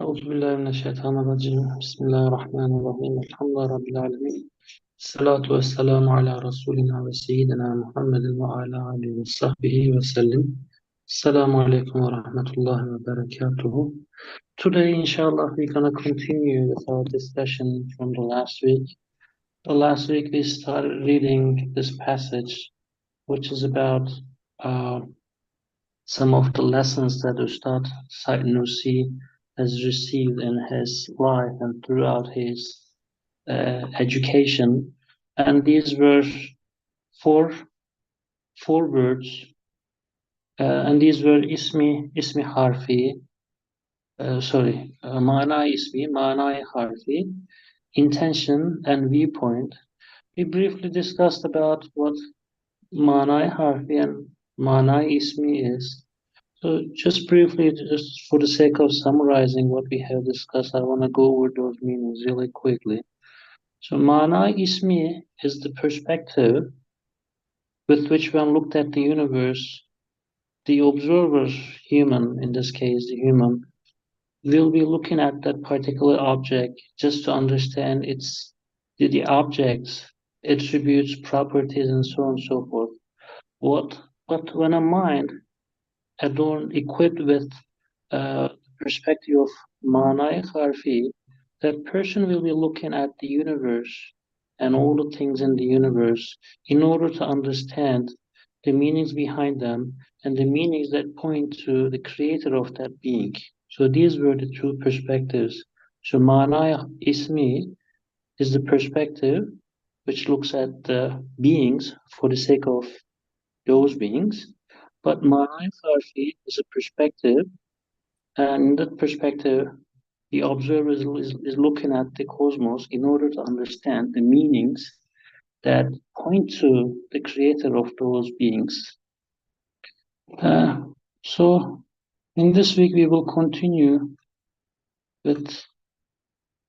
أعوذ بالله من الشيطان الرجيم بسم الله الرحمن الرحيم الحمد لله رب العالمين الصلاة والسلام على رسولنا وسيدنا محمد وعلى آله وصحبه وسلم السلام عليكم ورحمة الله وبركاته. Today inshallah we're gonna continue with our discussion from the last week. The last week we started reading this passage which is about some of the lessons that Ustad Said Nursi has received in his life and throughout his education. And these were four words, and these were ismi harfi, mana ismi, mana harfi, intention and viewpoint. We briefly discussed about what mana harfi and mana ismi is. So just briefly, just for the sake of summarizing what we have discussed, I want to go over those meanings really quickly. So mana ismi is the perspective with which one looked at the universe, the observer, human, in this case, the human, will be looking at that particular object just to understand the object's attributes, properties, and so on and so forth. But when a mind equipped with perspective of Manai Harfi, that person will be looking at the universe and all the things in the universe in order to understand the meanings behind them and the meanings that point to the creator of that being. So these were the two perspectives. So Manai Ismi is the perspective which looks at the beings for the sake of those beings. But Manai Harfi is a perspective, and in that perspective, the observer is looking at the cosmos in order to understand the meanings that point to the creator of those beings. So in this week we will continue with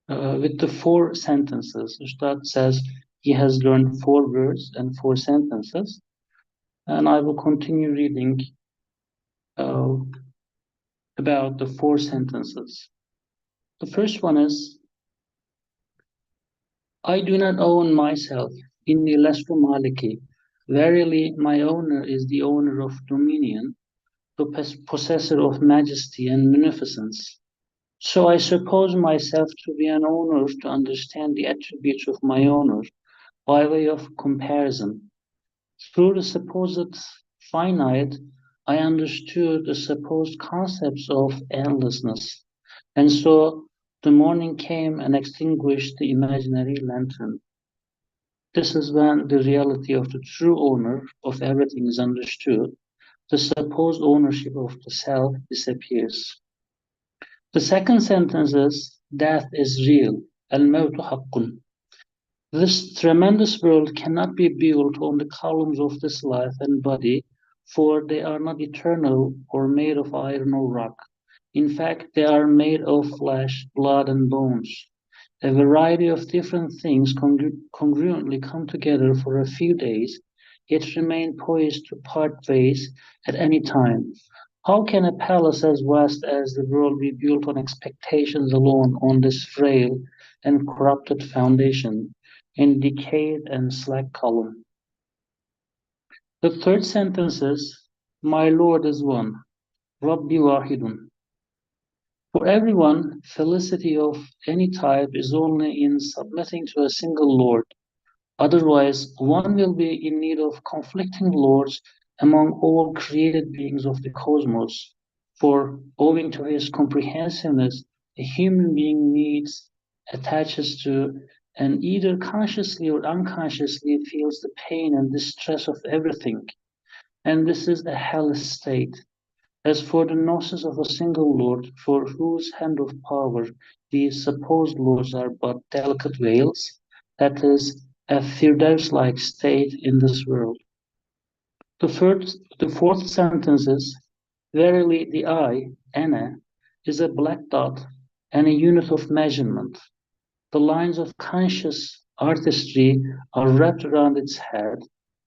the four sentences. Ustad says he has learned 4 words and 4 sentences, and I will continue reading about the 4 sentences. The first one is, I do not own myself. Inni lastu maliki. Verily, my owner is the owner of dominion, the possessor of majesty and munificence. So I suppose myself to be an owner to understand the attributes of my owner by way of comparison. Through the supposed finite, I understood the supposed concepts of endlessness, and so the morning came and extinguished the imaginary lantern. This is when the reality of the true owner of everything is understood. The supposed ownership of the self disappears. The second sentence is, death is real. Al-mawtu haqqun. This tremendous world cannot be built on the columns of this life and body, for they are not eternal or made of iron or rock. In fact, they are made of flesh, blood, and bones. A variety of different things congruently come together for a few days, yet remain poised to part ways at any time. How can a palace as vast as the world be built on expectations alone on this frail and corrupted foundation, in decayed and slack column? The third sentence is, my Lord is one, Rabbi Wahidun. For everyone, felicity of any type is only in submitting to a single Lord. Otherwise, one will be in need of conflicting lords among all created beings of the cosmos. For, owing to his comprehensiveness, a human being attaches to, and either consciously or unconsciously feels the pain and distress of everything. And this is a hellish state. As for the gnosis of a single lord, for whose hand of power these supposed lords are but delicate veils, that is, a Firdaus-like state in this world. The fourth sentence is, verily the I, Ana, is a black dot and a unit of measurement. The lines of conscious artistry are wrapped around its head,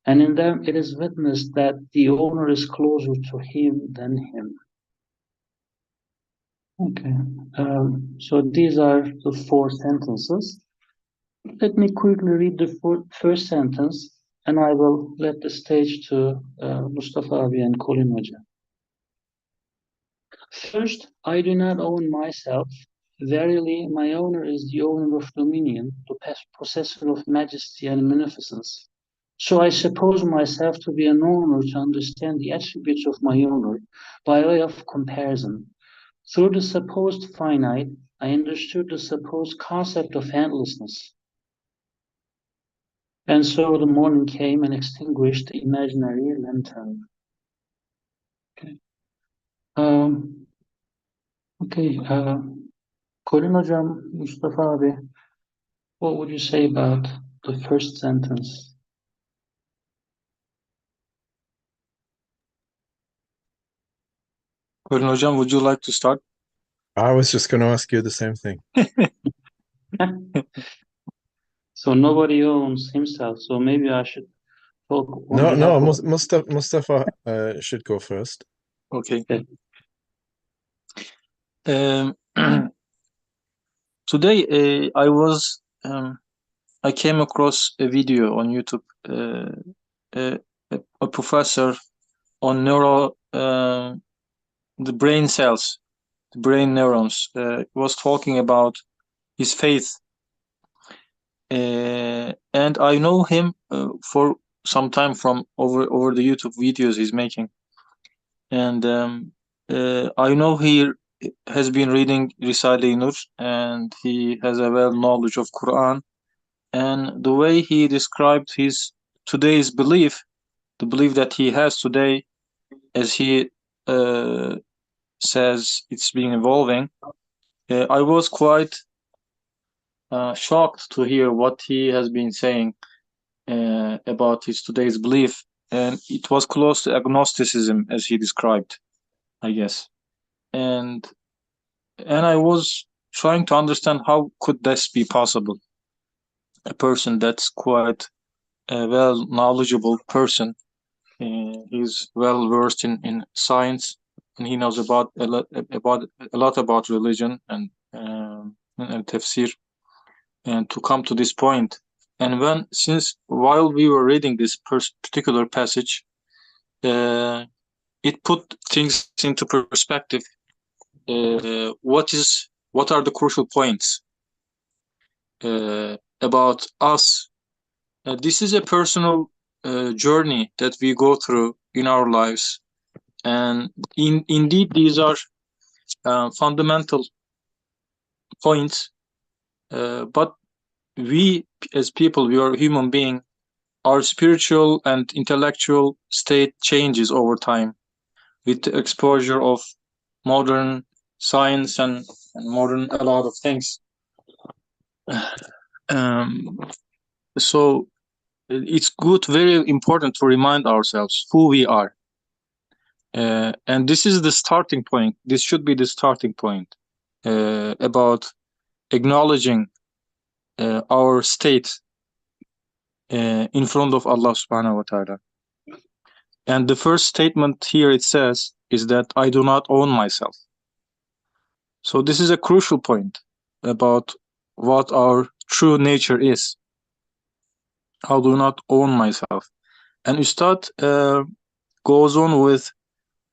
and in them it is witnessed that the owner is closer to him than him. Okay. So these are the 4 sentences. Let me quickly read the first sentence, and I will let the stage to Mustafa abi and Colin Hoca. First, I do not own myself. Verily, my owner is the owner of dominion, the possessor of majesty and munificence. So I suppose myself to be an owner to understand the attributes of my owner by way of comparison. Through the supposed finite, I understood the supposed concept of endlessness. And so the morning came and extinguished the imaginary lantern. Okay. Okay. Colin Hocam, Mustafa abi, what would you say about the first sentence? Colin Hocam, would you like to start? I was just going to ask you the same thing. So nobody owns himself, so maybe I should talk on No, behalf of... Mustafa should go first. Okay. Okay. Today I came across a video on YouTube. A professor on the brain cells, the brain neurons, was talking about his faith. And I know him for some time from over the YouTube videos he's making. And I know he has been reading Risale-i Nur, and he has a well knowledge of Qur'an. And the way he described his today's belief, the belief that he has today, as he says it's been evolving, I was quite shocked to hear what he has been saying about his today's belief. And it was close to agnosticism, as he described, I guess. And I was trying to understand how could this be possible. A person that's quite a well knowledgeable person. He's well versed in science, and he knows about a lot about religion and tafsir. And to come to this point, and while we were reading this particular passage, it put things into perspective. What are the crucial points about us? This is a personal journey that we go through in our lives, and indeed these are fundamental points. But we, as people, we are human beings. Our spiritual and intellectual state changes over time with the exposure of modern science and modern a lot of things. So it's good, very important to remind ourselves who we are. And this is the starting point. This should be the starting point about acknowledging our state in front of Allah subhanahu wa ta'ala. And the first statement here it says is that I do not own myself. So this is a crucial point about what our true nature is. I do not own myself. And Ustad goes on with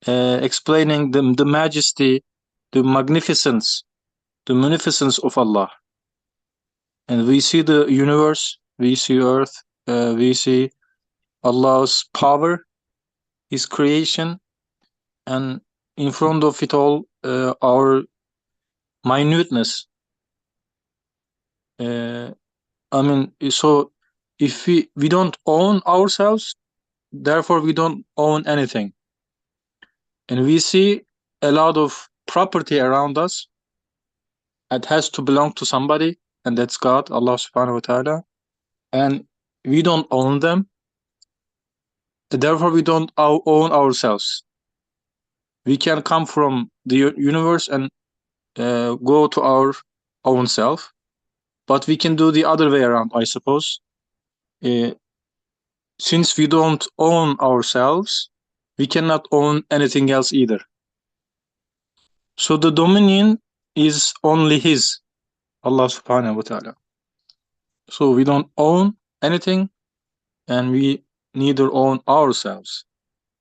explaining the majesty, the magnificence, the munificence of Allah. And we see the universe, we see earth, we see Allah's power, His creation, and in front of it all, our minuteness. I mean, so if we don't own ourselves, therefore we don't own anything. And we see a lot of property around us that has to belong to somebody, and that's God, Allah subhanahu wa ta'ala. And we don't own them, therefore we don't own ourselves. We can come from the universe and go to our own self, but we can do the other way around, I suppose. Since we don't own ourselves, we cannot own anything else either. So the dominion is only His, Allah subhanahu wa ta'ala. So we don't own anything, and we neither own ourselves.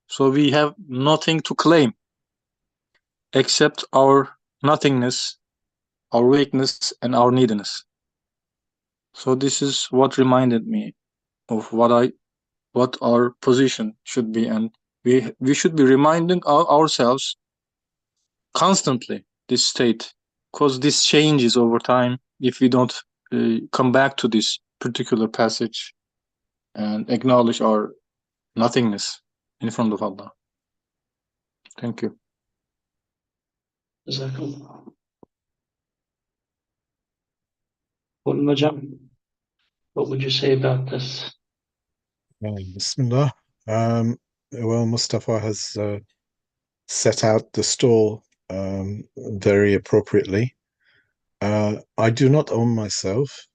So we have nothing to claim except our nothingness, our weakness, and our neediness. So this is what reminded me of what our position should be, and we should be reminding ourselves constantly this state, because this changes over time if we don't come back to this particular passage and acknowledge our nothingness in front of Allah. Thank you. Jazakallah. Hocam, what would you say about this? Bismillah. Well, Mustafa has set out the stall very appropriately. I do not own myself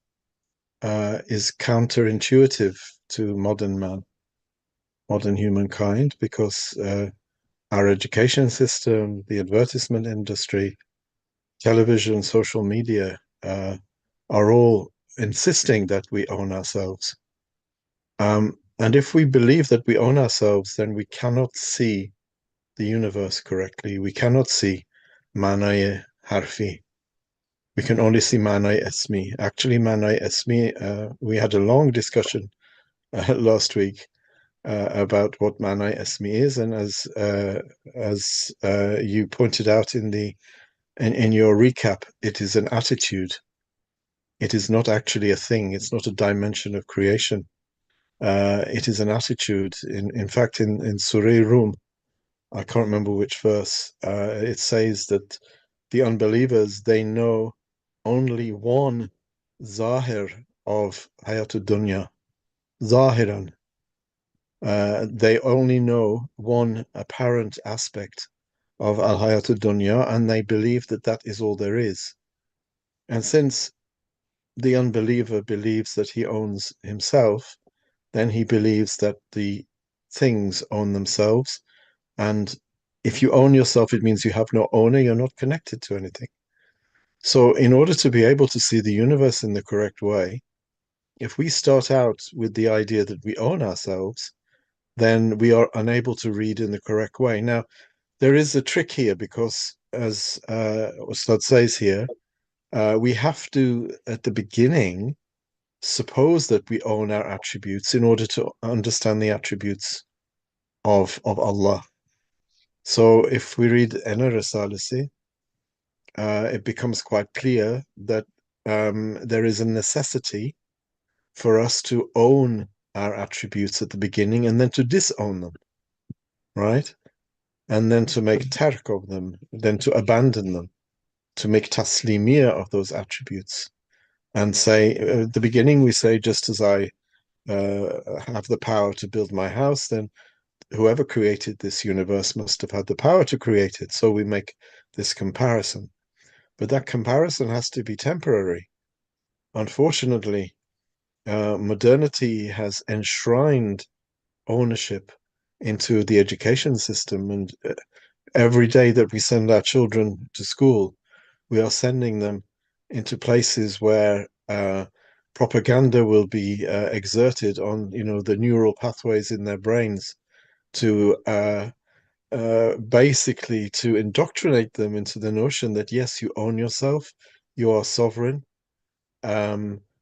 is counterintuitive to modern man, modern humankind, because our education system, the advertisement industry, television, social media are all insisting that we own ourselves. And if we believe that we own ourselves, then we cannot see the universe correctly. We cannot see Manai Harfi. We can only see Manai Esmi. Actually, Manai Esmi, we had a long discussion last week about what Manai Esmi is, and as you pointed out in your recap, it is an attitude. It is not actually a thing. It's not a dimension of creation. It is an attitude. In fact, in Surah Rum, I can't remember which verse, it says that the unbelievers, they know only one zahir of Hayatud Dunya, zahiran. They only know one apparent aspect of Al Hayatud Dunya, and they believe that that is all there is. And since the unbeliever believes that he owns himself, then he believes that the things own themselves. And if you own yourself, it means you have no owner, you're not connected to anything. So, in order to be able to see the universe in the correct way, if we start out with the idea that we own ourselves, then we are unable to read in the correct way. Now, there is a trick here because, as Ustad says here, we have to, at the beginning, suppose that we own our attributes in order to understand the attributes of Allah. So if we read Ena Risale-i, it becomes quite clear that there is a necessity for us to own our attributes at the beginning and then to disown them, right? And then to make tark of them, then to abandon them, to make taslimiyah of those attributes. And say, at the beginning, we say, just as I have the power to build my house, then whoever created this universe must have had the power to create it. So we make this comparison. But that comparison has to be temporary. Unfortunately, modernity has enshrined ownership into the education system. And every day that we send our children to school, we are sending them into places where propaganda will be exerted on, the neural pathways in their brains to basically to indoctrinate them into the notion that yes, you own yourself, you are sovereign,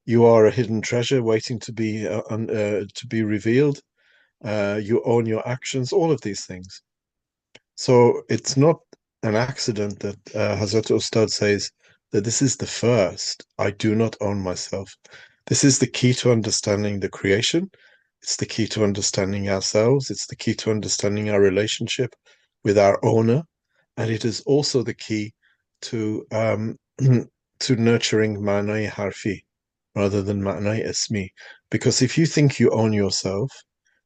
you are a hidden treasure waiting to be revealed. You own your actions, all of these things. So it's not an accident that Hazrat Ustad says that this is the first. I do not own myself. This is the key to understanding the creation. It's the key to understanding ourselves. It's the key to understanding our relationship with our owner. And it is also the key to to nurturing ma'nai harfi rather than ma'nai ismi. Because if you think you own yourself,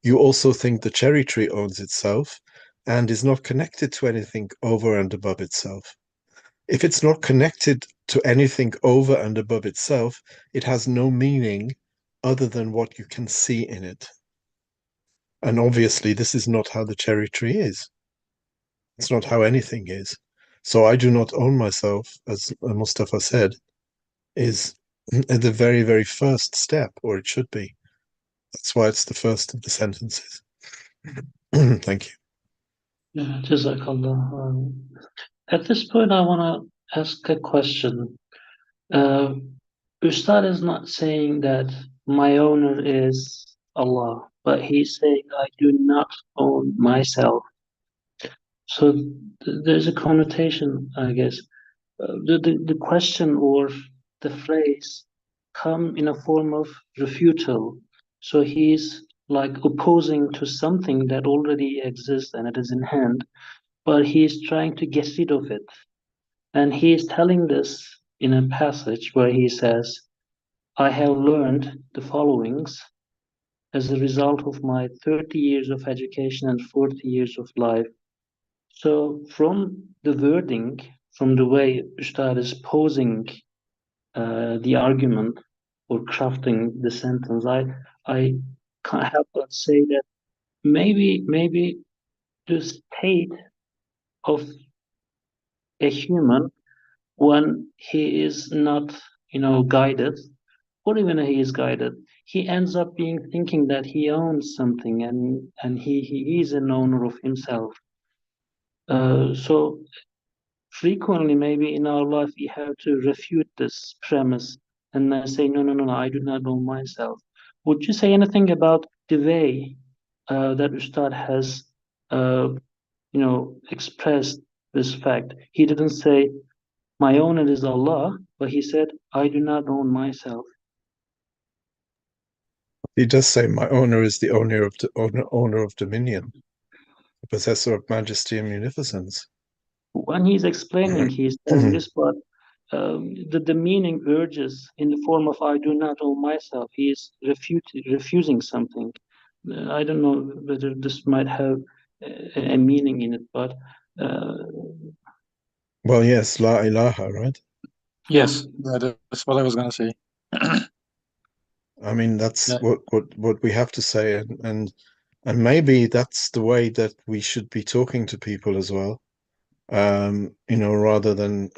you also think the cherry tree owns itself and is not connected to anything over and above itself. If it's not connected to anything over and above itself, it has no meaning other than what you can see in it. And obviously, this is not how the cherry tree is. It's not how anything is. So I do not own myself, as Mustafa said, is at the very, very first step, or it should be. That's why it's the first of the sentences. Thank you. Yeah, Jazakallah. At this point, I want to ask a question. Ustad is not saying that my owner is Allah, but he's saying I do not own myself. So there's a connotation, I guess. The question or the phrase come in a form of refutal. So he's like opposing to something that already exists and it is in hand, but he's trying to get rid of it. And he is telling this in a passage where he says, I have learned the followings as a result of my 30 years of education and 40 years of life. So from the wording, from the way Ustad is posing the argument or crafting the sentence, I can't help but say that maybe the state of a human when he is not, guided, or even he is guided, he ends up being thinking that he owns something and he is an owner of himself. So frequently, maybe in our life, we have to refute this premise and then say, no, I do not know myself. Would you say anything about the way that Ustad has, expressed this fact? He didn't say, my owner is Allah, but he said, I do not own myself. He does say, my owner is the owner of dominion, the possessor of majesty and munificence. When he's explaining, he's saying this, but the meaning urges in the form of I do not own myself. He is refusing something. I don't know whether this might have a meaning in it, but Well, yes, la ilaha, right? Yes, that's what I was gonna say. I mean, that's Yeah. what we have to say, and maybe that's the way that we should be talking to people as well. Rather than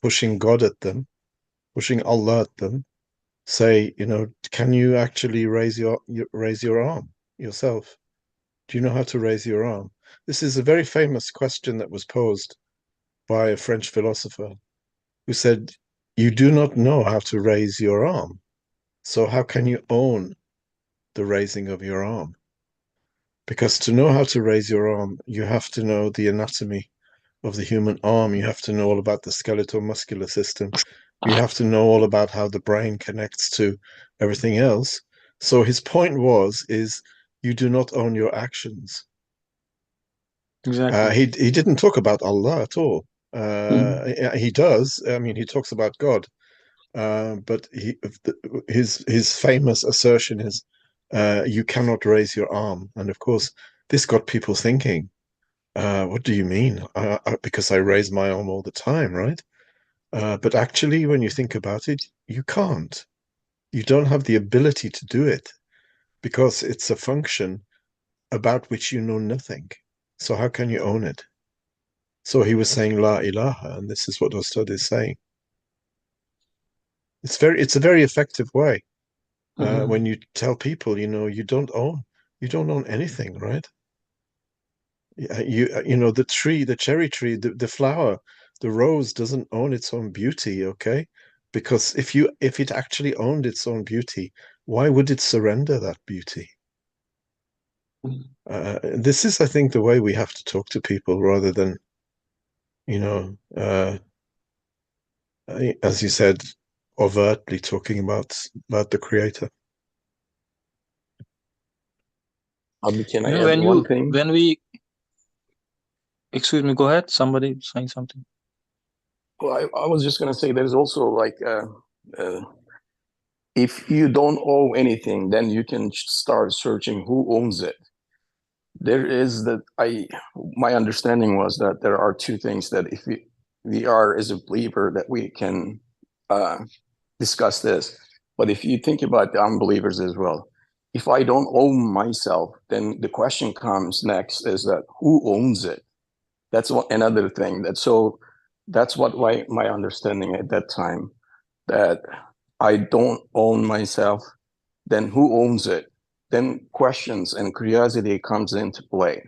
pushing God at them, pushing Allah at them, say, can you actually raise your arm yourself? Do you know how to raise your arm? This is a very famous question that was posed by a French philosopher who said, you do not know how to raise your arm, so how can you own the raising of your arm? Because to know how to raise your arm, you have to know the anatomy of the human arm. You have to know all about the skeletal muscular system. You have to know all about how the brain connects to everything else. So his point is you do not own your actions. Exactly. He didn't talk about Allah at all. mm, He does. I mean, he talks about God, but his famous assertion is, "You cannot raise your arm." And of course, this got people thinking. What do you mean? Because I raise my arm all the time, right? But actually, when you think about it, you can't. You don't have the ability to do it because it's a function about which you know nothing. So how can you own it? So he was saying La ilaha, and this is what Ustad is saying. It's a very effective way when you tell people, you don't own anything, right? The tree, the cherry tree, the flower, the rose doesn't own its own beauty, okay? Because if it actually owned its own beauty, why would it surrender that beauty? This is, I think, the way we have to talk to people rather than, as you said, overtly talking about the creator. Can I add one thing? Excuse me, go ahead. Somebody saying something. Well, I was just going to say there's also like, if you don't owe anything, then you can start searching who owns it. There is my understanding was that there are two things that if we are as a believer that we can discuss this. But if you think about the unbelievers as well, if I don't own myself, then the question comes next is that who owns it? That's another thing. So That's what my understanding at that time, that I don't own myself. Then who owns it? Then questions and curiosity comes into play.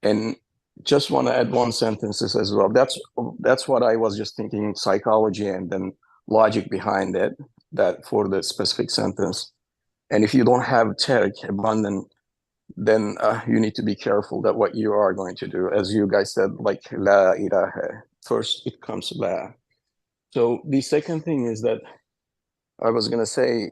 And just want to add one sentence as well. That's what I was just thinking, psychology and then logic behind it, that for the specific sentence. And if you don't have tech abundant, then you need to be careful that what you are going to do. As you guys said, like la ilaha, first it comes la. So the second thing is that I was going to say,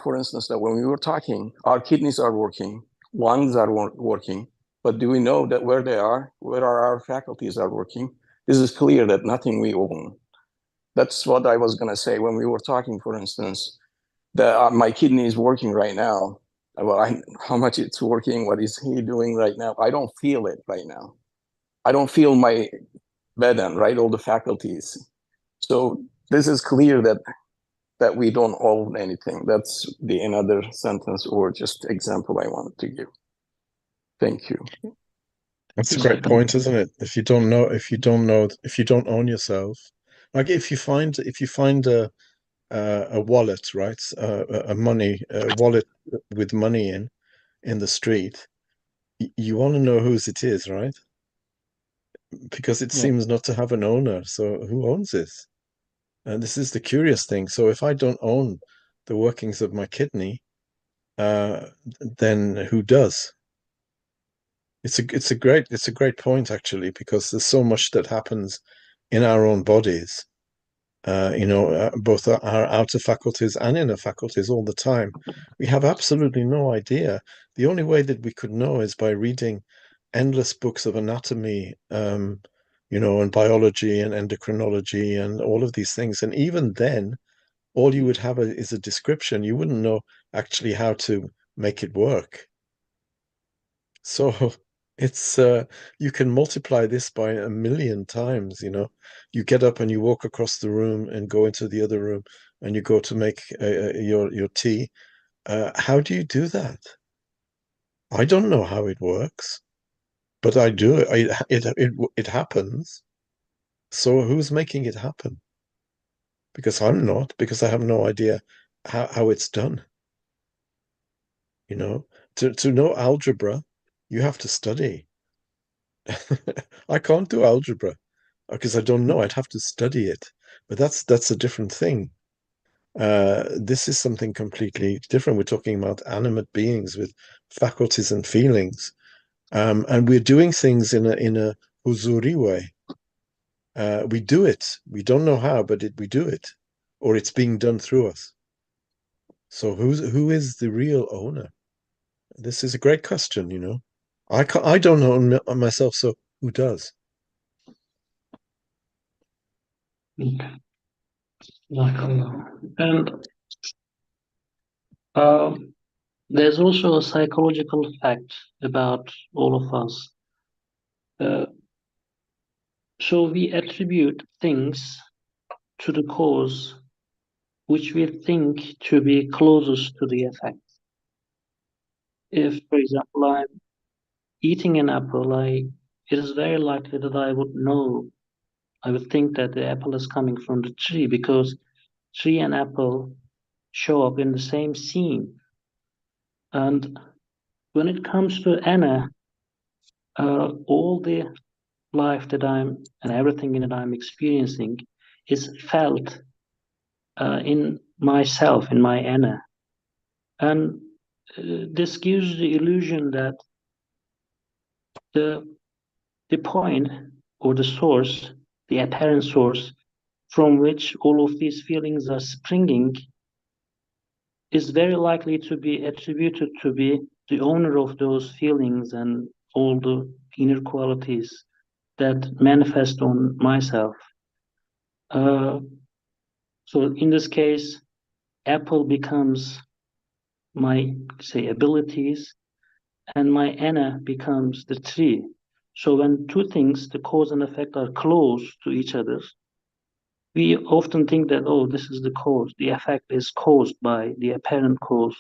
for instance, that when we were talking, our kidneys are working, lungs are working, but do we know that where they are, where our faculties are working? This is clear that nothing we own. That's what I was going to say when we were talking, for instance, that my kidney is working right now. Well, how much it's working, what is he doing right now? I don't feel it right now. I don't feel my badan, right? All the faculties. So this is clear that we don't own anything. That's the another sentence or just example I wanted to give. Thank you. That's a great point, isn't it? If you don't own yourself, like if you find a wallet, right? A wallet with money in the street, you want to know whose it is, right? Because it seems not to have an owner. So who owns this? And this is the curious thing. So if I don't own the workings of my kidney, then who does? It's a great point, actually, because there's so much that happens in our own bodies, both our outer faculties and inner faculties all the time. We have absolutely no idea. The only way that we could know is by reading endless books of anatomy, and biology and endocrinology and all of these things. And even then, all you would have is a description. You wouldn't know actually how to make it work. So it's you can multiply this by a million times. You get up and you walk across the room and go into the other room and you go to make your tea. How do you do that? I don't know how it works, but I do it. It happens. So who's making it happen? Because I'm not, because I have no idea how it's done. To know algebra, you have to study. I can't do algebra because I don't know. I'd have to study it. But that's a different thing. This is something completely different. We're talking about animate beings with faculties and feelings. And we're doing things in a huzuri way. We do it. We don't know how, but we do it, or it's being done through us. So who is the real owner? This is a great question. I don't know myself, so who does? And there's also a psychological fact about all of us. So we attribute things to the cause which we think to be closest to the effect. If, for example, I'm eating an apple, it is very likely that I would think that the apple is coming from the tree, because tree and apple show up in the same scene. And when it comes to Anna, all the life and everything that I'm experiencing is felt in myself, in my Anna. And this gives the illusion that the point or the source, the apparent source from which all of these feelings are springing, is very likely to be attributed to be the owner of those feelings and all the inner qualities that manifest on myself. So in this case, Apple becomes my, say, abilities, and my Anna becomes the tree. So when two things, the cause and effect, are close to each other, we often think that, oh, this is the cause. The effect is caused by the apparent cause.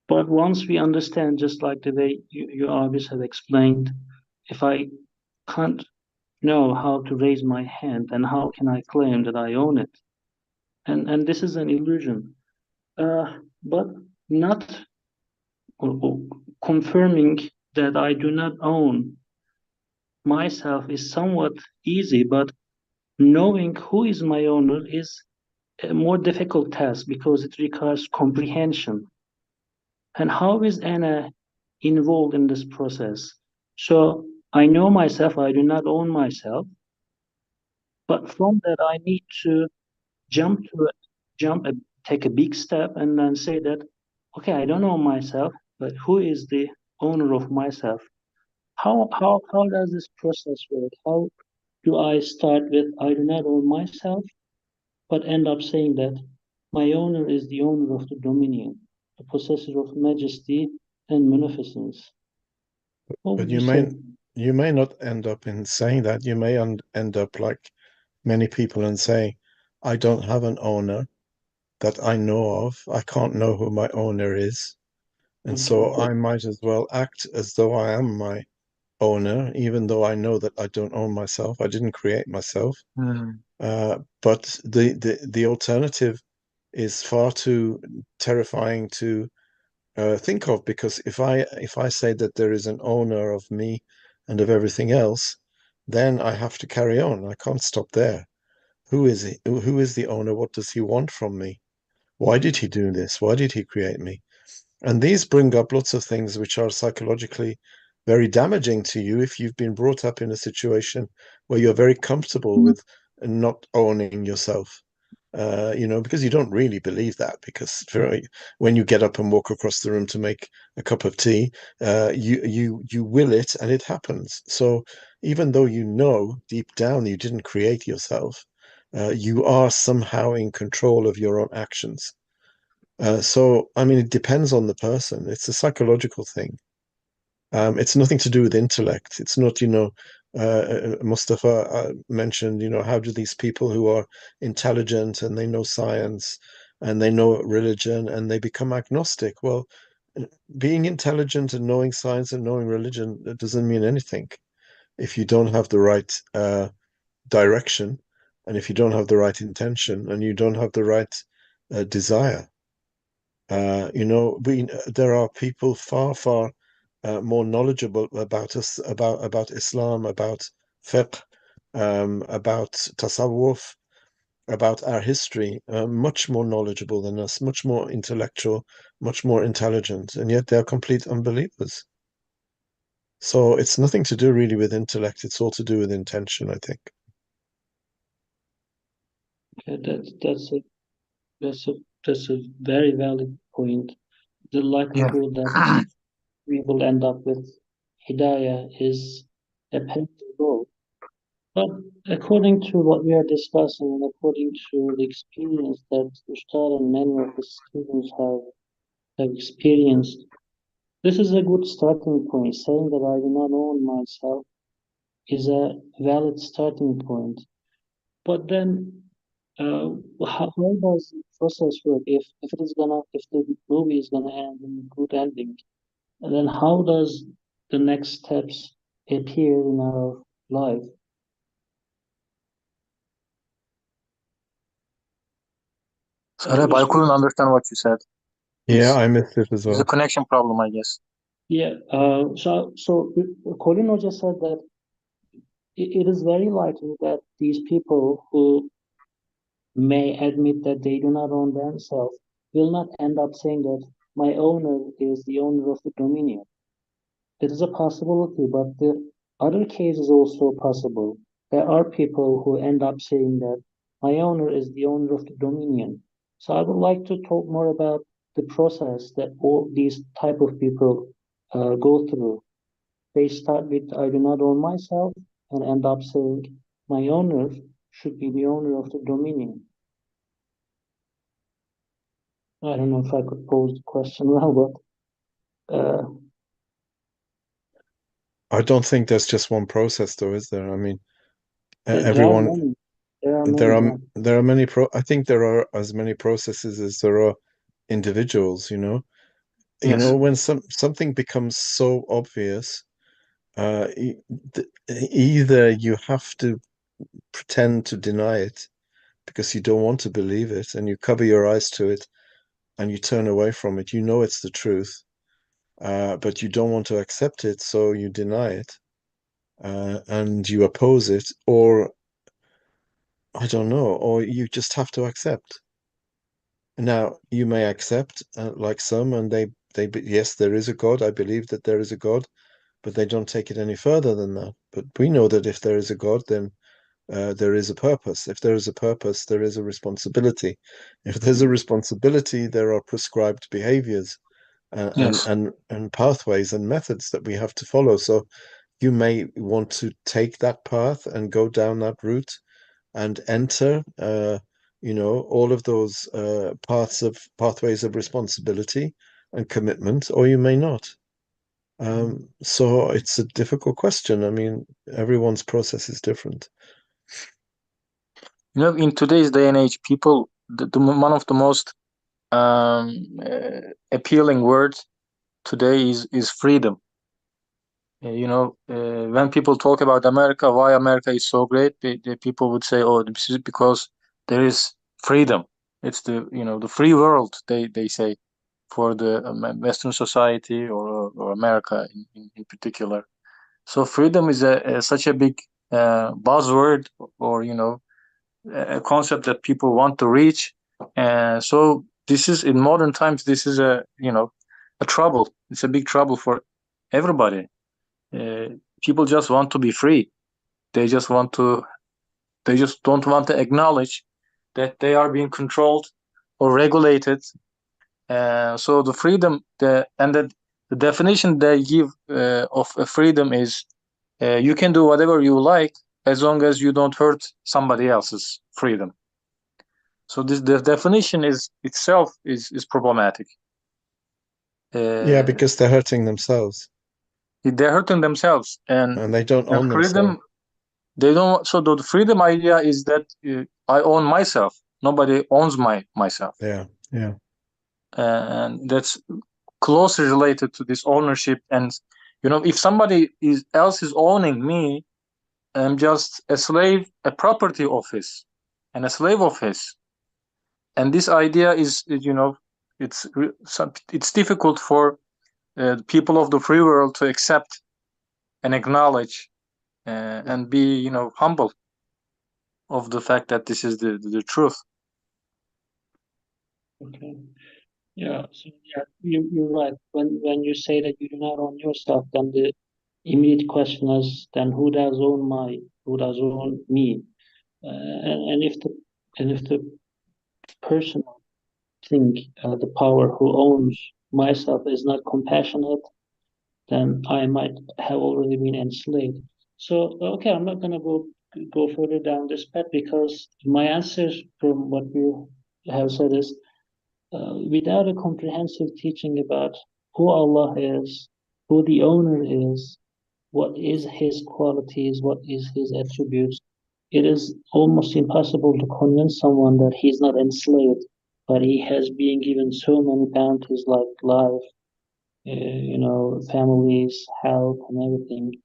But once we understand, just like the way you always have explained, if I can't know how to raise my hand, then how can I claim that I own it? And this is an illusion. But not or confirming that I do not own myself is somewhat easy, but knowing who is my owner is a more difficult task because it requires comprehension. And how is Anna involved in this process? So I know myself, I do not own myself, but from that I need to jump to jump, take a big step, and then say that, okay, I don't own myself, but who is the owner of myself? How does this process work? How do I start with I do not own myself, but end up saying that my owner is the owner of the dominion, the possessor of majesty and munificence? What But would you say? you may not end up in saying that. You may end up like many people and say, I don't have an owner that I know of. I can't know who my owner is. And so Okay. I might as well act as though I am my owner, even though I know that I don't own myself. I didn't create myself. But the alternative is far too terrifying to think of, because if I say that there is an owner of me and of everything else, then I have to carry on. I can't stop there. Who is he? Who is the owner? What does he want from me? Why did he do this? Why did he create me? And these bring up lots of things which are psychologically very damaging to you if you've been brought up in a situation where you're very comfortable with not owning yourself. Because you don't really believe that, because when you get up and walk across the room to make a cup of tea, you will it and it happens. So even though you know deep down you didn't create yourself, you are somehow in control of your own actions. So, I mean, it depends on the person. It's a psychological thing. It's nothing to do with intellect. It's not, Mustafa mentioned, how do these people who are intelligent and they know science and they know religion and they become agnostic? Well, being intelligent and knowing science and knowing religion, that doesn't mean anything if you don't have the right direction, and if you don't have the right intention, and you don't have the right desire. There are people far, far more knowledgeable about us, about Islam, about fiqh, about tasawwuf, about our history, much more knowledgeable than us, much more intellectual, much more intelligent, and yet they're complete unbelievers. So it's nothing to do really with intellect. It's all to do with intention, I think. Okay, that's a that's a very valid point. The Yeah. likelihood that we will end up with hidayah is a painful goal. But according to what we are discussing, and according to the experience that Ustad and many of the students have experienced, this is a good starting point. Saying that I do not own myself is a valid starting point. But then, how does the process work? If the movie is gonna end in a good ending, and then how does the next steps appear in our life? Sarab, I couldn't understand what you said. Yeah, I missed it as It's a well. connection problem, I guess. Yeah. So Colin Oja said that it is very likely that these people who may admit that they do not own themselves will not end up saying that my owner is the owner of the dominion. It is a possibility, but the other case is also possible. There are people who end up saying that my owner is the owner of the dominion. So I would like to talk more about the process that all these type of people go through. They start with I do not own myself and end up saying my owner should be the owner of the dominion. I don't know if I could pose the question well, but I don't think there's just one process, though, is there? I mean, there are everyone, many. There are many. Yeah. there are many I think there are as many processes as there are individuals. Yes. When something becomes so obvious, Either you have to pretend to deny it because you don't want to believe it, and you cover your eyes to it, and you turn away from it. You know it's the truth, but you don't want to accept it, so you deny it, and you oppose it, or I don't know, or you just have to accept. Now, you may accept, like some, and yes, there is a God. I believe that there is a God, but they don't take it any further than that. But we know that if there is a God, then there is a purpose. If there is a purpose, there is a responsibility. If there's a responsibility, there are prescribed behaviors Yes. and pathways and methods that we have to follow. So you may want to take that path and go down that route and enter, all of those pathways of responsibility and commitment, or you may not. So it's a difficult question. I mean, everyone's process is different. In today's day and age, people, one of the most appealing words today is freedom. When people talk about America, why America is so great, the people would say, "Oh, this is because there is freedom. It's the free world." They say for the Western society or America in particular. So freedom is such a big buzzword, or a concept that people want to reach. So this is, in modern times, this is a trouble. It's a big trouble for everybody. People just want to be free. They just don't want to acknowledge that they are being controlled or regulated. So the freedom, the definition they give of a freedom is you can do whatever you like as long as you don't hurt somebody else's freedom. So the definition itself is problematic. Yeah, because they're hurting themselves. They're hurting themselves, and they don't own freedom. themselves. They don't. So the freedom idea is that I own myself. Nobody owns myself. Yeah. And that's closely related to this ownership. And if somebody else is owning me, I'm just a slave, a property of his, and a slave of his. And this idea is, it's difficult for people of the free world to accept and acknowledge and be, humble of the fact that this is the truth. Okay. Yeah. So yeah, you're right. When you say that you do not own yourself, then the immediate question is, then who does own me? And if the person think the power who owns myself is not compassionate, then I might have already been enslaved. So okay, I'm not gonna go further down this path, because my answer from what you have said is, without a comprehensive teaching about who Allah is, who the owner is, what is his qualities, what is his attributes, it is almost impossible to convince someone that he's not enslaved, but he has been given so many bounties like life, families, health, and everything.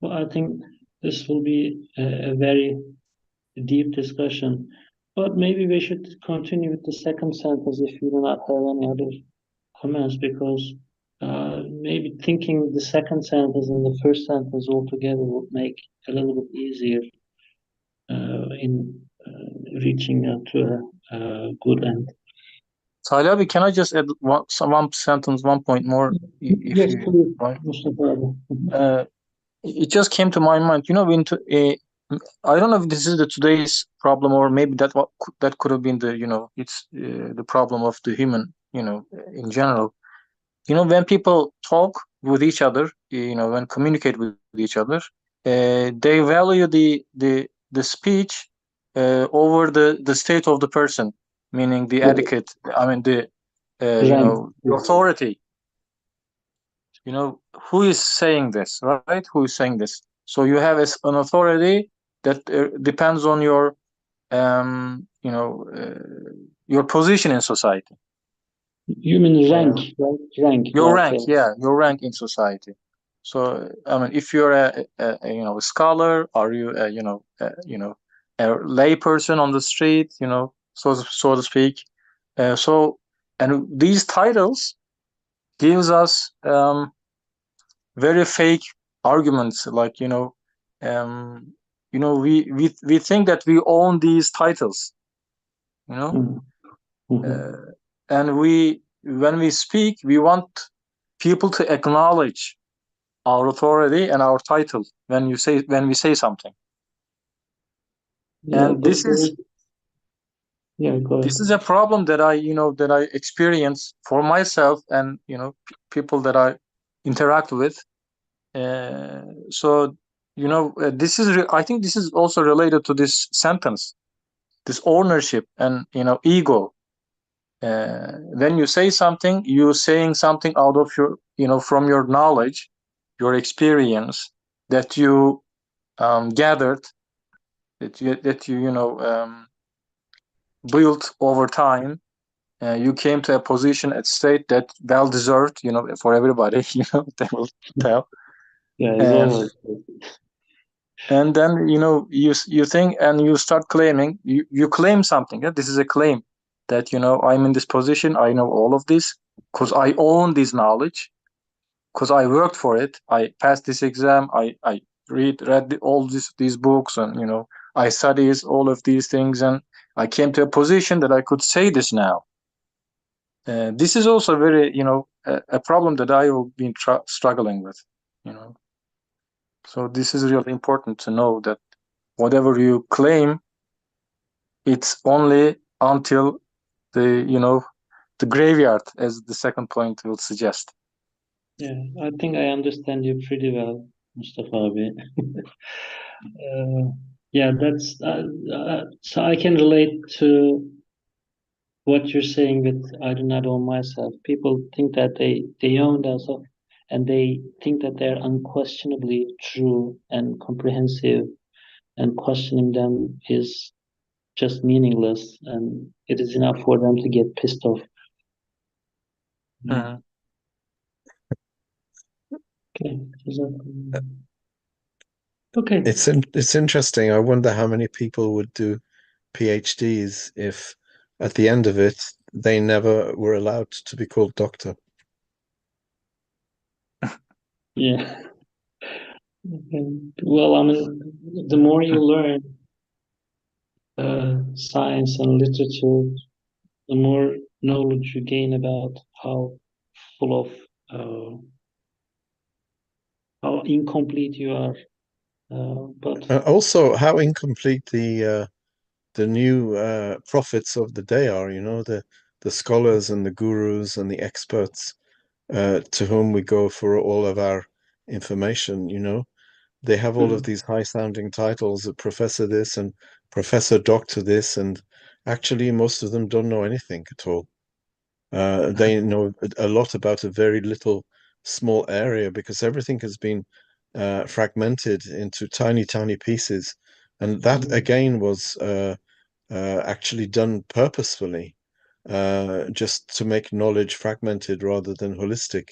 Well, I think this will be a very deep discussion, but maybe we should continue with the second sentence if you do not have any other comments, because maybe thinking the second sentence and the first sentence all together would make a little bit easier in reaching to a good end. Salih, can I just add one sentence, one point more? Yes, please, Mustafa. It just came to my mind. I don't know if this is today's problem, or maybe that could have been it's the problem of the human, in general. When people talk with each other, when communicate with each other, they value the speech over the state of the person, meaning the etiquette. I mean the authority. Who is saying this, right? Who is saying this? So you have an authority that depends on your your position in society. You mean rank, right? Rank. Your rank, yeah, your rank in society. So I mean, if you're a scholar, are you a lay person on the street, so to speak. And these titles gives us very fake arguments, like we think that we own these titles, and when we speak, we want people to acknowledge our authority and our title when we say something. Yeah, And this is go this ahead. is a problem that I experience for myself and people that I interact with. So I think this is also related to this sentence, this ownership and ego. When you say something, you're saying something out of your from your knowledge, your experience that you gathered, that you built over time. You came to a position at state that well deserved, for everybody. They will tell. Yeah, it's And always. and then you think and you start claiming. You claim something. Yeah? This is a claim that I'm in this position. I know all of this because I own this knowledge. Because I worked for it. I passed this exam. I read all these books, and I studied all of these things, and I came to a position that I could say this now. This is also very a problem that I have been struggling with. So this is really important to know that whatever you claim, it's only until the graveyard, as the second point will suggest. Yeah, I think I understand you pretty well, Mustafa abi. Yeah, that's so I can relate to what you're saying with I do not own myself. People think that they own themselves, and they think that they're unquestionably true and comprehensive, and questioning them is just meaningless, and it is enough for them to get pissed off. Mhm. Okay. Okay. It's interesting. I wonder how many people would do PhDs if at the end of it they never were allowed to be called doctor. Yeah. Okay. Well, I mean, the more you learn science and literature, the more knowledge you gain about how full of how incomplete you are. But Also, how incomplete the new prophets of the day are. The scholars and the gurus and the experts to whom we go for all of our information. They have all of these high-sounding titles of Professor this and Professor Doctor this, and actually most of them don't know anything at all. They know a lot about a very little small area because everything has been fragmented into tiny, tiny pieces. And that again was actually done purposefully, just to make knowledge fragmented rather than holistic.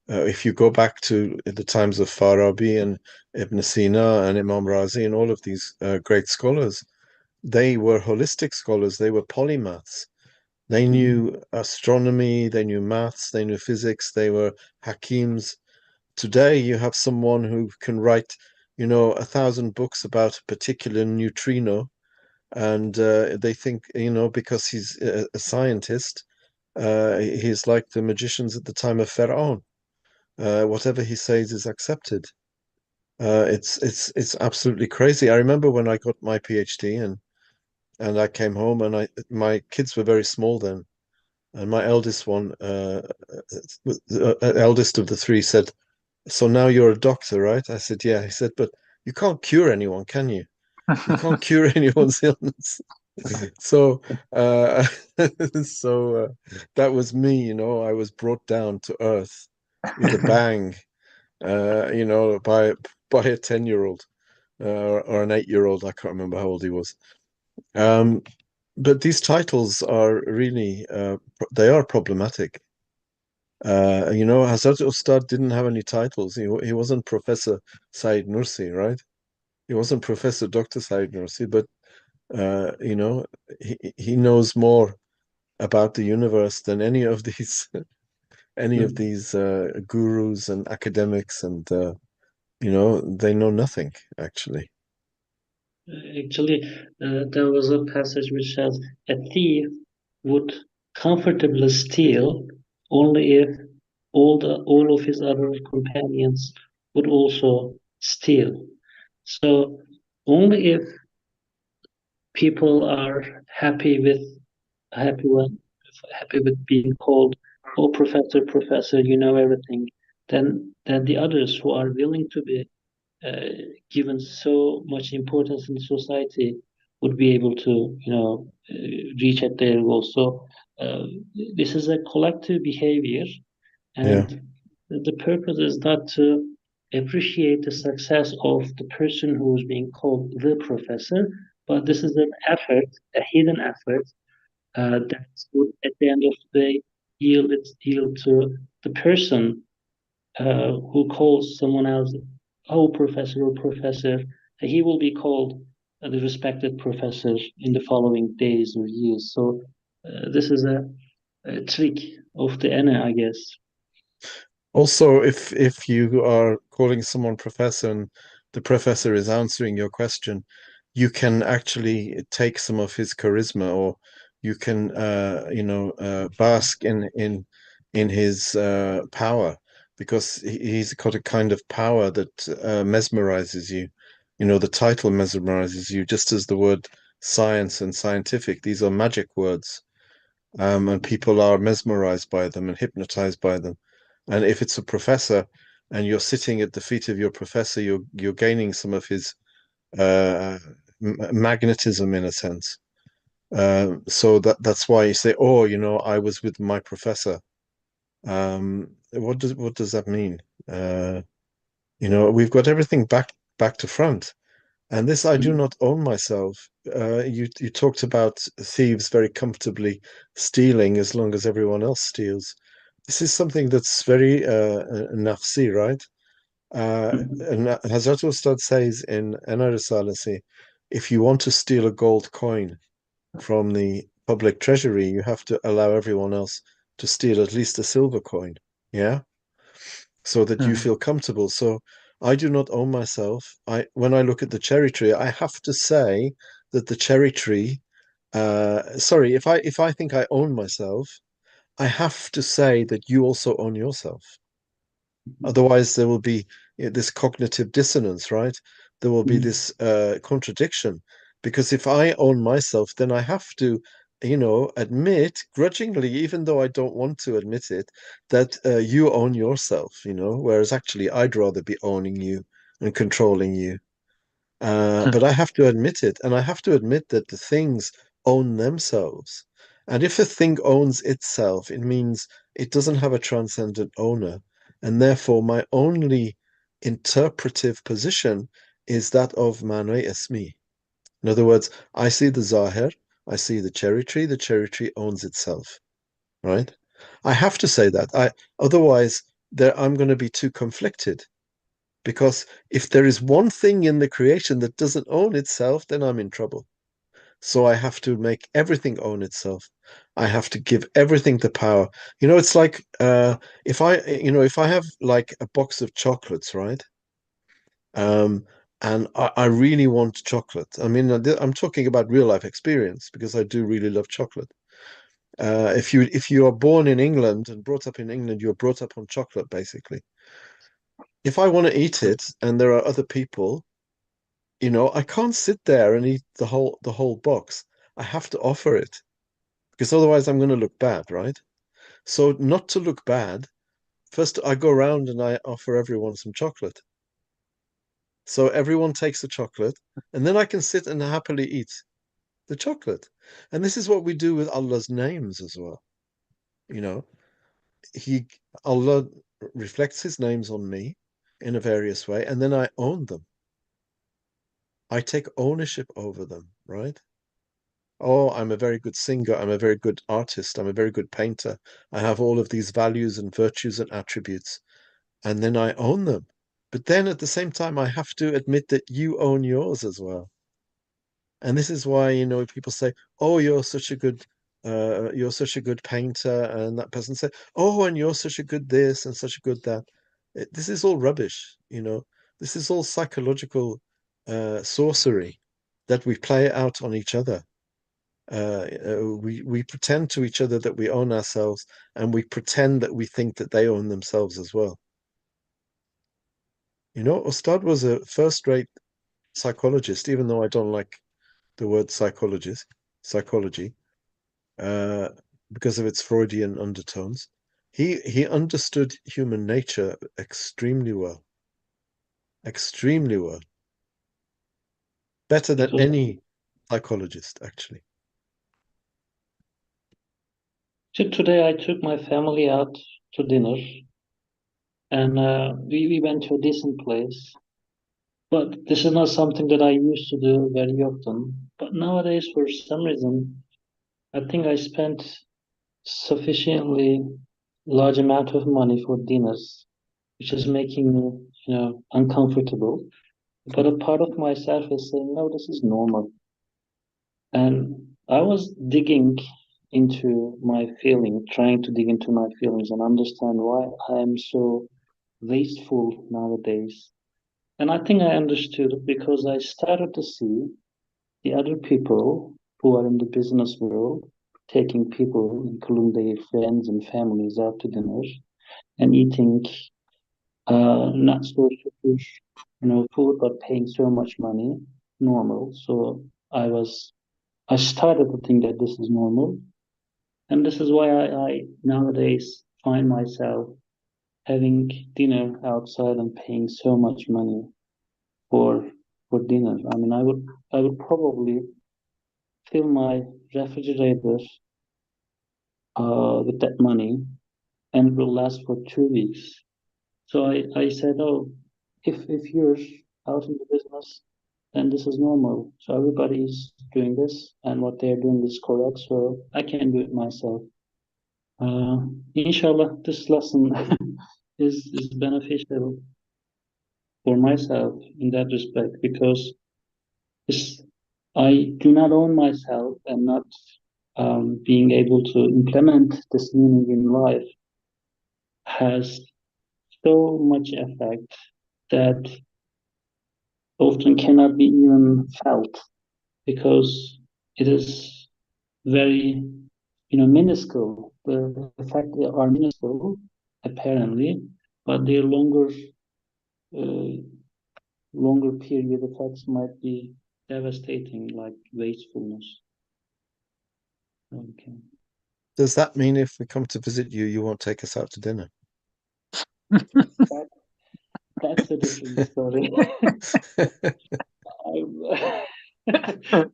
If you go back to the times of Farabi and Ibn Sina and Imam Razi and all of these great scholars, they were holistic scholars. They were polymaths. They knew astronomy, they knew maths, they knew physics, they were hakims. Today, you have someone who can write, 1,000 books about a particular neutrino, and they think, because he's a scientist, he's like the magicians at the time of Pharaoh. Whatever he says is accepted. It's absolutely crazy. I remember when I got my PhD and I came home and my kids were very small then. And my eldest one, the eldest of the three, said, "So now you're a doctor, right?" I said, "Yeah." He said, "But you can't cure anyone, can you? You can't cure anyone's illness." So, that was me. I was brought down to earth with a bang. By a 10-year-old or an 8-year-old. I can't remember how old he was. But these titles are really they are problematic. Hazrat Ustad didn't have any titles. He wasn't Professor Said Nursi, right? He wasn't Professor Dr. Said Nursi, but he knows more about the universe than any of these gurus and academics, and they know nothing actually. Actually, there was a passage which says a thief would comfortably steal only if all of his other companions would also steal. So only if people are happy when happy with being called, "Oh, professor, you know everything," then the others who are willing to be uh, given so much importance in society would be able to, reach at their goals. So uh, this is a collective behavior, Yeah, and the purpose is not to appreciate the success of the person who is being called the professor, but this is an effort, a hidden effort, that would, at the end of the day, yield to the person who calls someone else, oh professor, he will be called the respected professor in the following days or years. So this is a trick of the inner, I guess. also, if you are calling someone professor and the professor is answering your question, you can actually take some of his charisma, or you can bask in his power, because he's got a kind of power that mesmerizes you. The title mesmerizes you, just as the word science and scientific, these are magic words. And people are mesmerized by them and hypnotized by them. And if it's a professor and you're sitting at the feet of your professor, you're gaining some of his uh, magnetism in a sense. So that's why you say, "Oh, I was with my professor." What does that mean? We've got everything back to front. And this, I do Mhm. not own myself. You talked about thieves very comfortably stealing as long as everyone else steals. This is something that's very nafsi, right? And Hazrat Ustad says in Ana Risale, if you want to steal a gold coin from the public treasury, you have to allow everyone else to steal at least a silver coin. Yeah, so that you Mhm. feel comfortable. So I do not own myself. When I look at the cherry tree, I have to say that the cherry tree. Sorry, if I think I own myself, I have to say that you also own yourself. Otherwise, there will be this cognitive dissonance, right? There will be Mhm. this contradiction. Because if I own myself, then I have to, admit grudgingly, even though I don't want to admit it, that you own yourself, whereas actually I'd rather be owning you and controlling you. But I have to admit it, and I have to admit that the things own themselves. And if a thing owns itself, it means it doesn't have a transcendent owner. And therefore, my only interpretive position is that of Manwe Esmi. In other words, I see the Zahir, I see the cherry tree owns itself, right? I have to say that. Otherwise, I'm going to be too conflicted. Because if there is one thing in the creation that doesn't own itself, then I'm in trouble. So I have to make everything own itself. I have to give everything the power. It's like if I have like a box of chocolates, right? Um, and I really want chocolate. I mean, I'm talking about real life experience because I do really love chocolate. If you are born in England and brought up in England, you're brought up on chocolate, basically. If I want to eat it and there are other people, I can't sit there and eat the whole box. I have to offer it because otherwise I'm going to look bad, right? So not to look bad, first I go around and I offer everyone some chocolate. So everyone takes the chocolate, and then I can sit and happily eat the chocolate. And this is what we do with Allah's names as well. You know, He Allah reflects His names on me in a various way, and then I own them. I take ownership over them, right? Oh, I'm a very good singer. I'm a very good artist. I'm a very good painter. I have all of these values and virtues and attributes, and then I own them. But then at the same time, I have to admit that you own yours as well. And this is why, people say, "Oh, you're such a good painter," and that person say, "Oh, and you're such a good this and such a good that." This is all rubbish. This is all psychological sorcery that we play out on each other. We pretend to each other that we own ourselves, and we pretend that we think that they own themselves as well. Ustad was a first-rate psychologist, even though I don't like the word psychology, uh, because of its Freudian undertones. He understood human nature extremely well, better than It was any psychologist, actually. today I took my family out to dinner, and we went to a decent place. But this is not something that I used to do very often. But nowadays, for some reason, I think I spent sufficiently large amount of money for dinners, which is making me, uncomfortable. But a part of myself is saying, no, this is normal. And I was digging into my feeling, trying to dig into my feelings and understand why I am so wasteful nowadays. And I think I understood it because I started to see the other people who are in the business world taking people, including their friends and families, out to dinner and eating not so super, food, but paying so much money, normal. So I started to think that this is normal, and this is why I nowadays find myself having dinner outside and paying so much money for dinner. I mean, I would probably fill my refrigerator with that money, and it will last for 2 weeks. So I said, oh, if you're out in the business, then this is normal. So everybody is doing this, and what they're doing is correct. So I can do it myself. Inshallah, this lesson is beneficial for myself in that respect because it's, I do not own myself and not being able to implement this meaning in life has so much effect that often cannot be even felt because it is very, minuscule. The effect are minuscule, apparently, but their uh, longer period effects might be devastating, like wastefulness. Okay. Does that mean if we come to visit you, you won't take us out to dinner? That, that's a different story. I'm not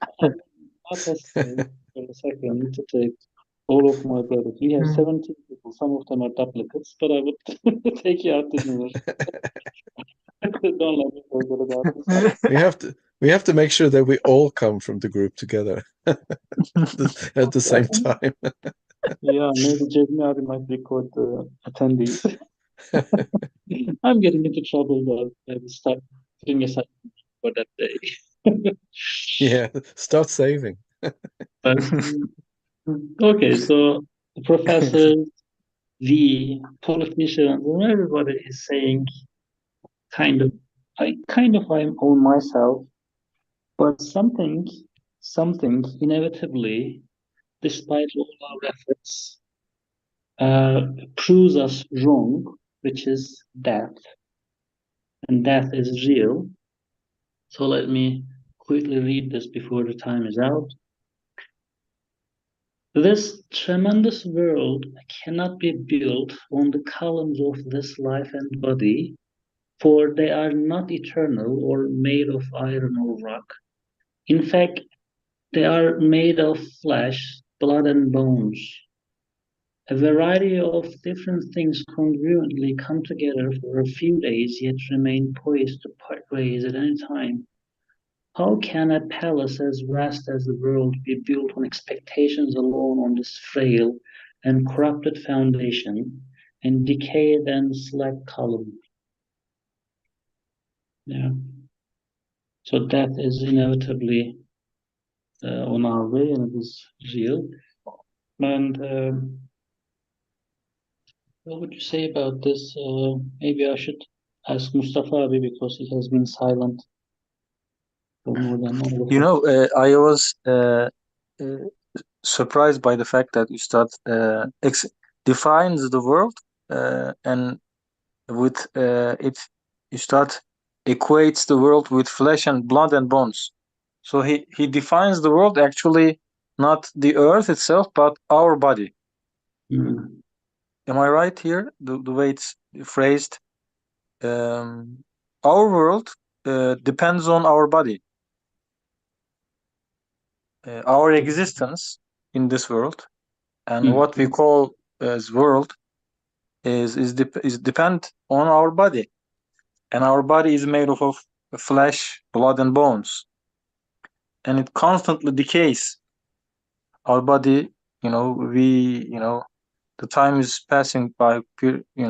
hesitating for a second to take all of my brothers. We have 17 people. Some of them are duplicates, but I would take you out to dinner. Don't let me forget about this. we have to make sure that we all come from the group together at the same time. Yeah, maybe Jamie Ari might record the attendees. I'm getting into trouble though. I will start putting aside for that day. Yeah, start saving. Um, okay, so the professors, the politicians, and everybody is saying kind of, I own myself, but something inevitably, despite all our efforts, proves us wrong, which is death, and death is real. So let me quickly read this before the time is out. This tremendous world cannot be built on the columns of this life and body, for they are not eternal or made of iron or rock. In fact, they are made of flesh, blood, and bones. A variety of different things congruently come together for a few days, yet remain poised to part ways at any time. How can a palace as vast as the world be built on expectations alone on this frail and corrupted foundation and decayed and slack column? Yeah. So death is inevitably on our way, and it is real. And what would you say about this? Maybe I should ask Mustafa Abi because he has been silent for more than all of You us. know, I was surprised by the fact that Ustad defines the world, and with it, Ustad equates the world with flesh and blood and bones. So he defines the world actually not the earth itself, but our body. Mm. Am I right here? The way it's phrased, our world depends on our body. Our existence in this world and what we call as world is depend on our body, and our body is made of flesh, blood, and bones, and it constantly decays. Our body, the time is passing by,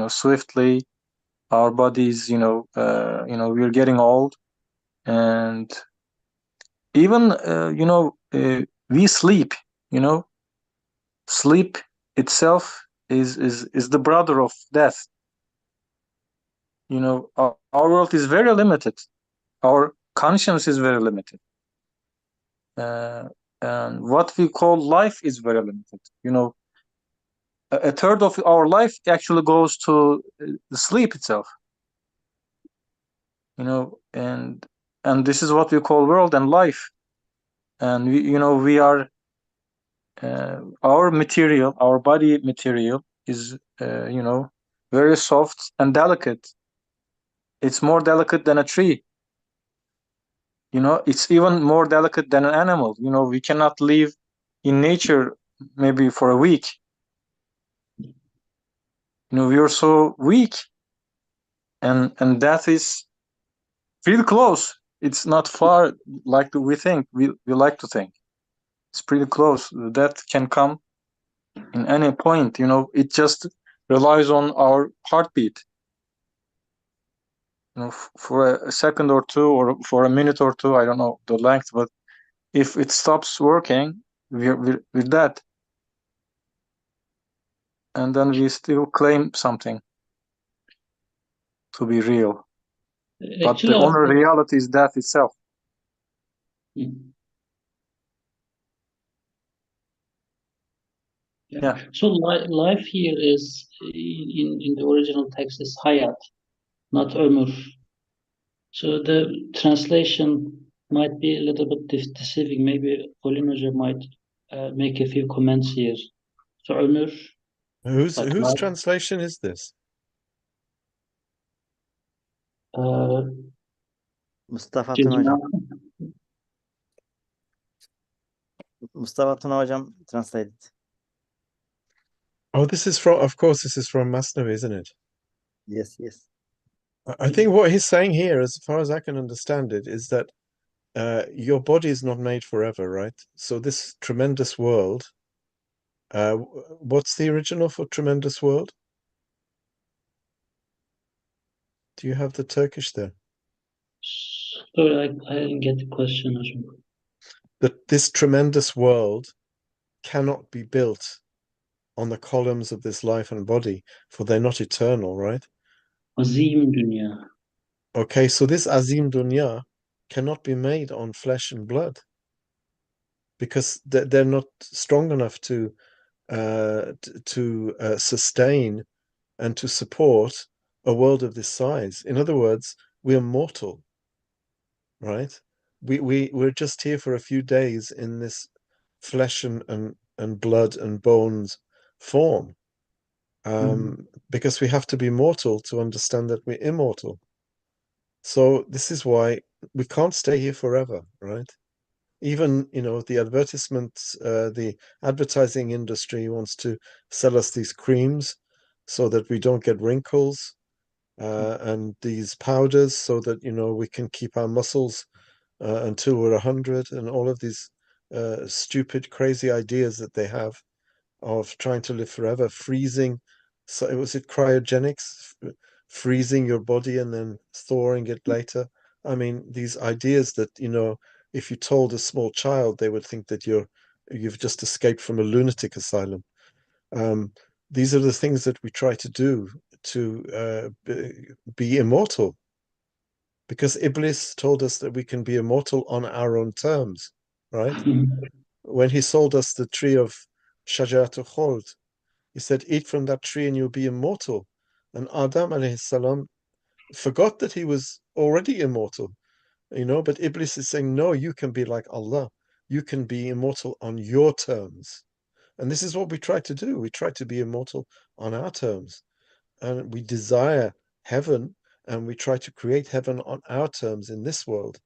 swiftly. Our bodies, we're getting old, and even we sleep. Sleep itself is the brother of death. Our world is very limited. Our conscience is very limited. And what we call life is very limited. A third of our life actually goes to the sleep itself. And this is what we call world and life. And we are our material, our body material is very soft and delicate. It's more delicate than a tree. It's even more delicate than an animal. We cannot live in nature maybe for a week. We are so weak, and death is pretty close. It's not far like we think. We like to think. It's pretty close. Death can come in any point. It just relies on our heartbeat. For a second or two, or for a minute or two, I don't know the length, but if it stops working, we're dead. And then we still claim something to be real. But Actually, the only reality is death itself. Yeah. So life here is in the original text is hayat, not ömür. So the translation might be a little bit deceiving. Maybe Colin Hoca might make a few comments here. So ömür. Whose life, translation is this? Mustafa Tuna hocam. Mustafa Tuna hocam translated. Oh, this is from, of course, this is from Masnavi, isn't it? Yes, yes. I think what he's saying here, as far as I can understand it, is that your body is not made forever, right? So this tremendous world, what's the original for tremendous world? Do you have the Turkish there? Sorry, I didn't get the question. That this tremendous world cannot be built on the columns of this life and body, for they're not eternal, right? Azim dünya. Okay, so this Azim Dunya cannot be made on flesh and blood because they're not strong enough to sustain and to support a world of this size. In other words, we're mortal, right? We're just here for a few days in this flesh and blood and bones form, because we have to be mortal to understand that we're immortal. So this is why we can't stay here forever, right? Even, the the advertising industry wants to sell us these creams so that we don't get wrinkles, and these powders so that, we can keep our muscles until we're 100, and all of these stupid, crazy ideas that they have of trying to live forever, freezing. So was it cryogenics, freezing your body and then thawing it later? I mean, these ideas that, you know, if you told a small child, they would think that you've just escaped from a lunatic asylum. These are the things that we try to do to be immortal, because Iblis told us that we can be immortal on our own terms, right? When he sold us the tree of Shajaratul Khuld, he said, eat from that tree and you'll be immortal. And Adam alayhi salam forgot that he was already immortal, you know, but Iblis is saying, no, you can be like Allah. You can be immortal on your terms. And this is what we try to do. We try to be immortal on our terms. And we desire heaven, and we try to create heaven on our terms in this world.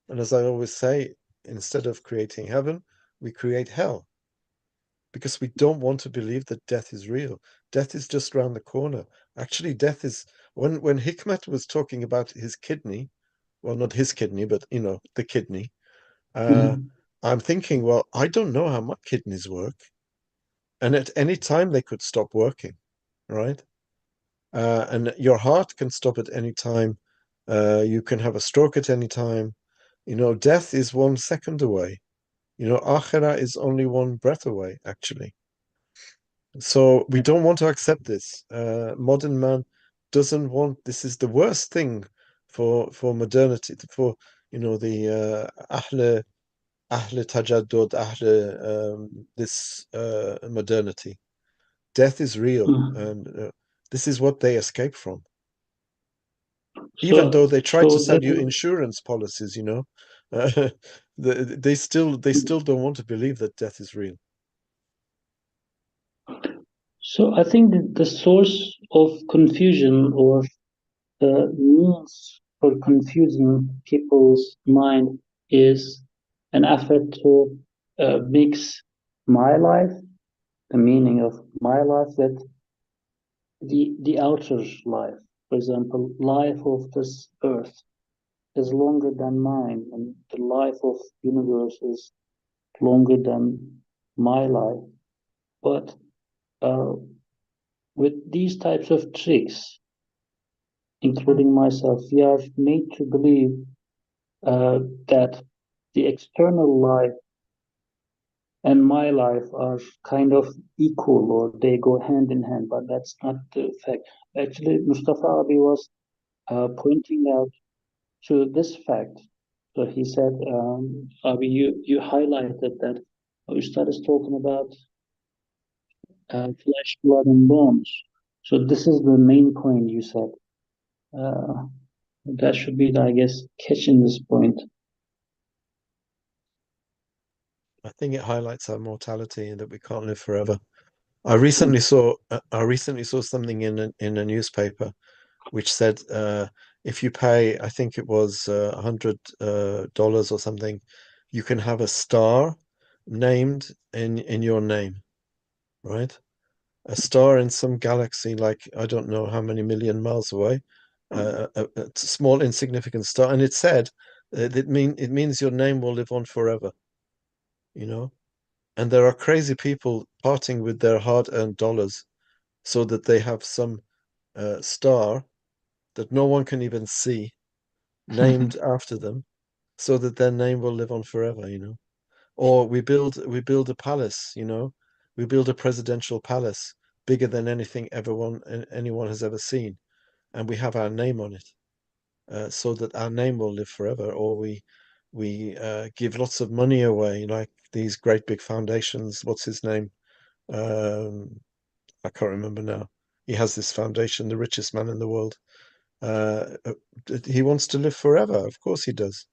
And as I always say, instead of creating heaven, we create hell, because we don't want to believe that death is real. Death is just around the corner. Actually, death is, when Hikmat was talking about his kidney, well, not his kidney, but, you know, the kidney, I'm thinking, well, I don't know how my kidneys work. And at any time they could stop working, right? And your heart can stop at any time. You can have a stroke at any time. You know, death is 1 second away. You know, akhirah is only 1 breath away, actually. So we don't want to accept this. Modern man doesn't want. This is the worst thing for modernity, for, you know, the ahle tajaddud, this modernity. Death is real, and this is what they escape from. Even though they try to sell you insurance policies, you know, they still don't want to believe that death is real. So I think that the source of confusion, or the means for confusing people's mind, is an effort to mix my life, the meaning of my life, with the outer life. For example, life of this earth is longer than mine, and the life of universe is longer than my life. But with these types of tricks, including myself, we are made to believe that the external life and my life are kind of equal, or they go hand in hand, but that's not the fact. Actually, Mustafa Abi was pointing out to this fact. So he said, Abi, you highlighted that Ustad is talking about flesh, blood, and bones. So this is the main point you said. That should be, I guess, catching this point. I think it highlights our mortality and that we can't live forever. I recently saw something in a newspaper which said, if you pay, I think it was $100 or something, you can have a star named in your name, right? A star in some galaxy, like I don't know how many million miles away, a small insignificant star, and it said it means your name will live on forever, you know. And there are crazy people parting with their hard-earned dollars so that they have some star that no one can even see, named after them, so that their name will live on forever, you know. Or we build a palace, you know. We build a presidential palace bigger than anything anyone has ever seen, and we have our name on it, so that our name will live forever. Or we give lots of money away, like these great big foundations. What's his name? I can't remember now. He has this foundation, the richest man in the world. He wants to live forever. Of course he does.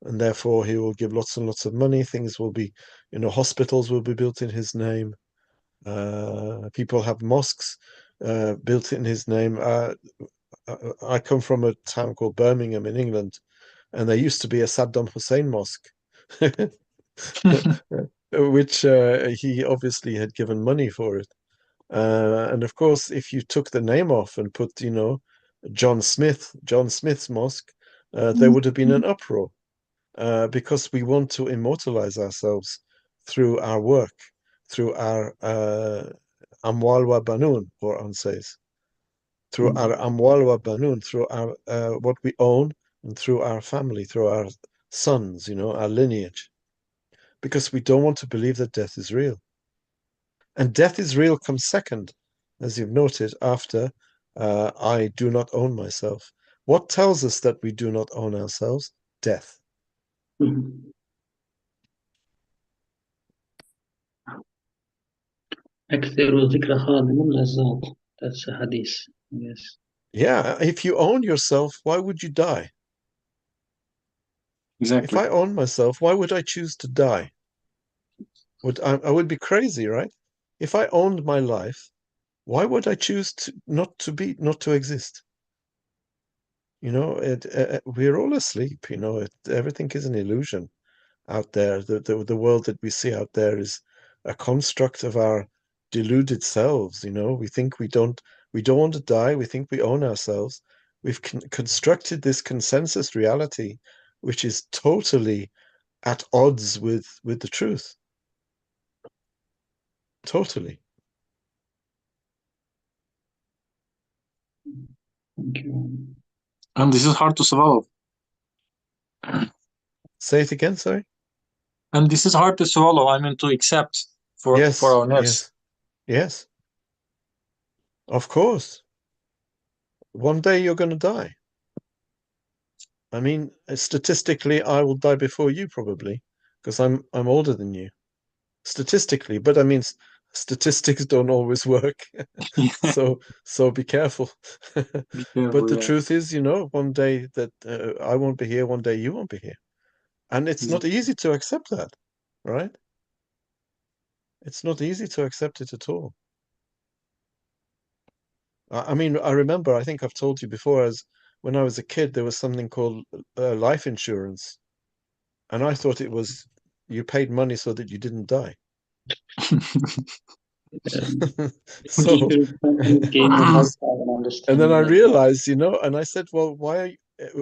And therefore he will give lots and lots of money. Things will be, you know, hospitals will be built in his name. People have mosques built in his name. I come from a town called Birmingham in England, and there used to be a Saddam Hussein mosque, which he obviously had given money for it. And of course, if you took the name off and put, you know, John Smith's mosque, there would have been an uproar. because we want to immortalize ourselves through our work, through our amwal wa banun, Quran says, through our amwal wa banun, through our what we own, and through our family, through our sons, our lineage, because we don't want to believe that death is real. And death is real comes second, as you've noted, after I do not own myself. What tells us that we do not own ourselves? Death. That's a hadith. Yes. Yeah, if you own yourself, why would you die? Exactly. If I own myself, why would I choose to die? I would be crazy, right? If I owned my life, why would I choose not to exist? We're all asleep. Everything is an illusion out there. The world that we see out there is a construct of our deluded selves. We think we don't want to die. We think we own ourselves. We've constructed this consensus reality, which is totally at odds with the truth. Totally. Thank you. And this is hard to swallow. Say it again, sorry. And this is hard to swallow. I mean, to accept for our nafs. Yes. Of course. One day you're going to die. I mean, statistically, I will die before you probably, because I'm older than you. Statistically, but I mean, statistics don't always work. So be careful. Be careful, But the yeah. truth is, one day that I won't be here, one day you won't be here. And it's not easy to accept that, right? It's not easy to accept it at all. I mean, I remember, I think I've told you before, as when I was a kid, there was something called life insurance. And I thought it was you paid money so that you didn't die. So, and then I realized, and I said, well, why,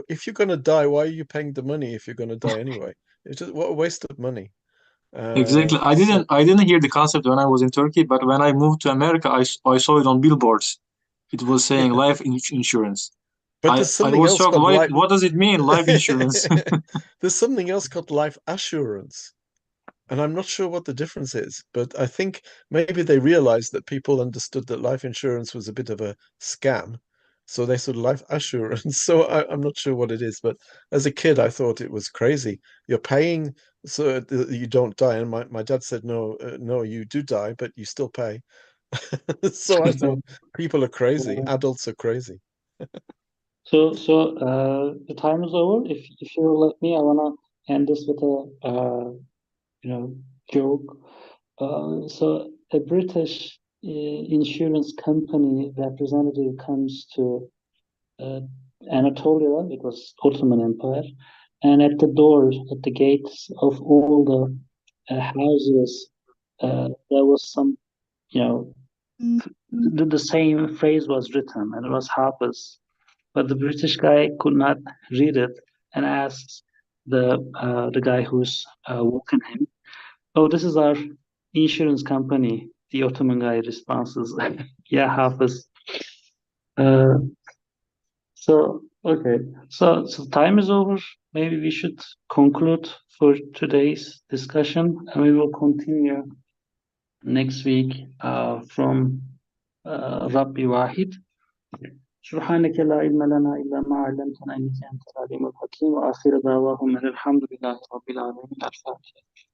if you're going to die, why are you paying the money if you're going to die anyway? It's just what a waste of money. Exactly. I didn't hear the concept when I was in Turkey, but when I moved to America, I saw it on billboards. It was saying life insurance. But there's something else called life. What does it mean, life insurance? There's something else called life assurance. And I'm not sure what the difference is, but I think maybe they realized that people understood that life insurance was a bit of a scam. So they said life assurance. So I'm not sure what it is, but as a kid, I thought it was crazy. You're paying so that you don't die. And my dad said, no, you do die, but you still pay. So I thought people are crazy. Adults are crazy. So the time is over. If you let me, I wanna end this with a joke. So a British insurance company representative comes to Anatolia. It was Ottoman Empire, and at the doors, at the gates of all the houses, there was some, the same phrase was written, and it was Hafiz. But the British guy could not read it and asks the guy who's walking him, "Oh, this is our insurance company." The Ottoman guy responds, "Yeah, Hafiz." Okay, so time is over. Maybe we should conclude for today's discussion, and we will continue next week from Rabbi Wahid. سبحانك لا علم لنا إلا ما علمتنا إنك أنت العليم الحكيم وآخر دعواهم أن الحمد لله رب العالمين. الفاتحة.